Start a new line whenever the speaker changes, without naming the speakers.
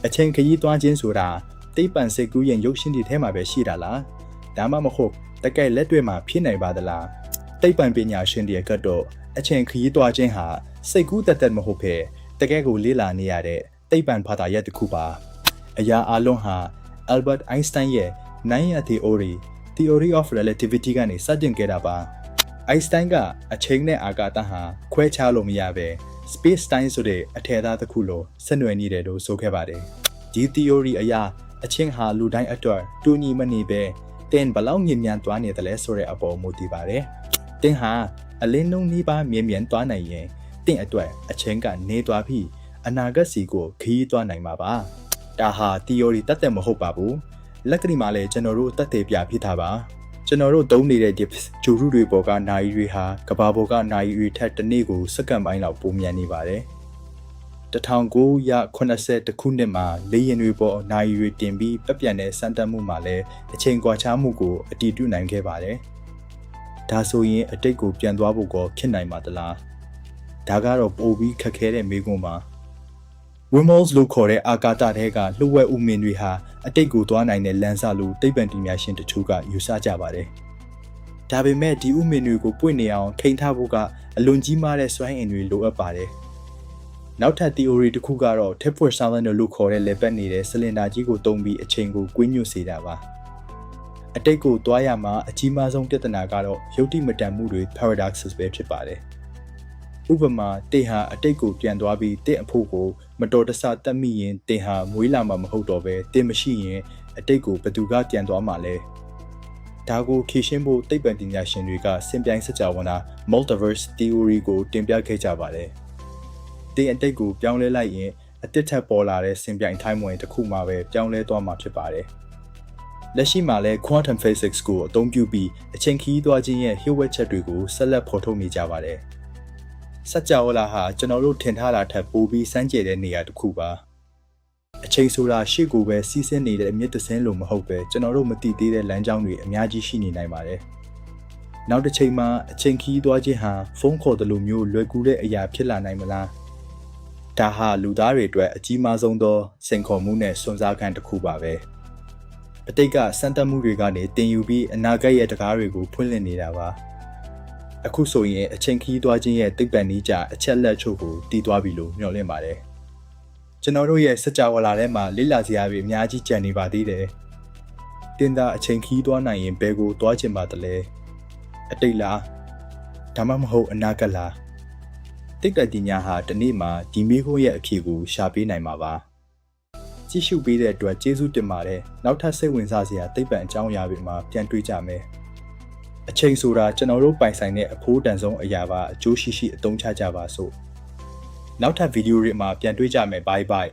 အချိန်ခရီးသွားခြင်းဆိုတာသိပ္ပံစိတ်ကူးရင်ရုပ်ရှင်တွေထဲမှာပဲရှိတာလားဒါမှမဟုတ်တကယ်လက်တွေ့မှာဖြစ်နိုင်ပါသလားသိပ္ပံပညာရှင်တွေကတော့အချိန်ခရီးသွားခြင်းဟာစိတ်ကူးသက်မဟုတ်ဘဲတကယ်ကိုလေ့လာနေရတဲ့သိပ္ပံဘာသာရပ်တစ်ခုပါအရာအလုံးဟာ Albert Einstein ရဲ့ 9 theory of relativity ကနေစတင်ခဲ့တာပါ Einstein ကအချိန်နဲ့အာကာသဟာခွဲခြားလို့မရဘဲ space time ဆိုတဲ့အထည်သားတစ်ခုလိုဆက်နွယ်နေတယ်လို့ဆိုခဲ့ပါတယ်ဒီ theory အရာအချင်းဟာလူတိုင်းအတွက်တူညီမနေပဲတင်ဘလောက်မြင်မြန်သွားနေတယ်လဲဆိုတဲ့အပေါ်မူတည်ပါတယ်တင်ဟာအလင်းနှုန်းနှီးပါမြင်မြန်သွားနိုင်ရင်တင်အတွက်အချင်းကနေသွားပြီးအနာဂတ်စီကိုခရီးသွားနိုင်မှာပါဒါဟာ theory တတ်မဟုတ်ပါဘူးလက်ကလေးမှာလည်းကျွန်တော်တို့တတ်သိပြဖြစ်တာပါကျွန်တော်တို့သုံးနေတဲ့ dips ဂျိုရုတွေပေါ်ကနိုင်ရီတွေဟာကဘာပေါ်ကနိုင်ရီထက်တစ်နေ့ကိုစက္ကန့်ပိုင်းလောက်ပိုမြန်နေပါတယ်1980ခုနှစ်မှာလေယာဉ်တွေပေါ်နိုင်ရီတင်ပြီးပပြန့်တဲ့စမ်းသပ်မှုမှာလည်းအချိန်ကွာခြားမှုကိုအတည်ပြုနိုင်ခဲ့ပါတယ်ဒါဆိုရင်အတိတ်ကိုပြန်သွားဖို့ကောဖြစ်နိုင်ပါသလားဒါကတော့ပိုပြီးခက်ခဲတဲ့မေးခွန်းပါ Wormholes လို့ခေါ်တဲ့အာကာသထဲကလှုပ်ဝက်ဥမင်တွေဟာအတိတ်ကိုသွားနိုင်တဲ့လမ်းစာလို့သိပ္ပံပညာရှင်တချို့ကယူဆကြပါတယ်ဒါပေမဲ့ဒီဥမင်တွေကိုပွင့်နေအောင်ထိန်းထားဖို့ကအလွန်ကြီးမားတဲ့စွမ်းအင်တွေလိုအပ်ပါတယ်နောက်ထပ် theory တစ်ခုကတော့ Tipper Cylinder လို့ခေါ်တဲ့လေပတ်နေတဲ့ဆလင်ဒါကြီးကိုတုံးပြီးအချိန်ကိုကွင်းညွတ်စေတာပါအတိတ်ကိုသွားရမှာအကြီးမားဆုံးပြဿနာကတော့ယုတ်တိမတန်မှုတွေ paradoxes ပဲဖြစ်ပါတယ်ဥပမာတင်ဟာအတိတ်ကိုပြန်သွားပြီးတင်အဖို့ကိုမတော်တဆတတ်မိရင်တင်ဟာမွေးလာမှာမဟုတ်တော့ပဲတင်မရှိရင်အတိတ်ကိုဘယ်သူကပြန်သွားမှာလဲဒါကိုဖြေရှင်းဖို့သိပ္ပံပညာရှင်တွေကစင်ပြိုင်စကြဝဠာ multiverse theory ကိုတင်ပြခဲ့ကြပါတယ်တင်အတိတ်ကိုပြောင်းလဲလိုက်ရင်အတစ်ထက်ပေါ်လာတဲ့စင်ပြိုင် time line တစ်ခုမှပဲပြောင်းလဲသွားမှာဖြစ်ပါတယ်လက်ရှိမှာလဲ quantum physics ကိုအသုံးပြုပြီးအချိန်ခရီးသွားခြင်းရဲ့ လျှို့ဝှက်ချက်တွေကိုဆက်လက်ဖော်ထုတ်နေကြပါတယ်စကြဝဠာဟာကျွန်တော်တို့ထင်ထားတာထက်ပိုပြီးစမ်းကြယ်တဲ့နေရာတစ်ခုပါအချိန်ဆိုတာရှေ့ကိုပဲစီးဆင်းနေတဲ့အမြင့်တဆင်းလို့မဟုတ်ပဲကျွန်တော်တို့မသိသေးတဲ့လမ်းကြောင်းတွေအများကြီးရှိနေနိုင်ပါတယ်နောက်တစ်ချိန်မှာအချိန်ခရီးသွားခြင်းဟာဖုန်းခေါ်တယ်လို့မျိုးလွယ်ကူတဲ့အရာဖြစ်လာနိုင်မလားဒါဟာလူသားတွေအတွက်အကြီးမားဆုံးသောစိန်ခေါ်မှုနဲ့စွန့်စားခံတစ်ခုပါပဲအတိတ်ကစမ်းသပ်မှုတွေကနေတင်ယူပြီးအနာဂတ်ရဲ့တကားတွေကိုဖွင့်လှစ်နေတာပါအခုဆိုရင်အချိန်ခရီးသွားခြင်းရဲ့သိပ္ပံနည်းကျအချက်လက်ချို့ကိုတည်သွားပြီလို့မျှော်လင့်ပါတယ်ကျွန်တော်တို့ရဲ့စကြဝဠာထဲမှာလေ့လာစရာတွေအများကြီးကျန်နေပါသေးတယ်တင်သာအချိန်ခရီးသွားနိုင်ရင်ဘယ်ကိုသွားချင်ပါသလဲအတိတ်လားဒါမှမဟုတ်အနာဂတ်လားသိပ္ပံပညာဟာဒီနေ့မှာဒီမေးခွန်းရဲ့အဖြေကိုရှာပေးနိုင်မှာပါကြည့်ရှုပေးတဲ့အတွက်ကျေးဇူးတင်ပါတယ်နောက်ထပ်စိတ်ဝင်စားစရာသိပ္ပံအကြောင်းအရာတွေမှာပြန်တွေ့ကြမယ်အချိန်ဆိုတာကျွန်တော်တို့ပိုင်ဆိုင်တဲ့အဖိုးတန်ဆုံးအရာပါအကျိုးရှိရှိအသုံးချကြပါစို့နောက်ထပ်ဗီဒီယိုတွေမှာပြန်တွေ့ကြမယ် bye bye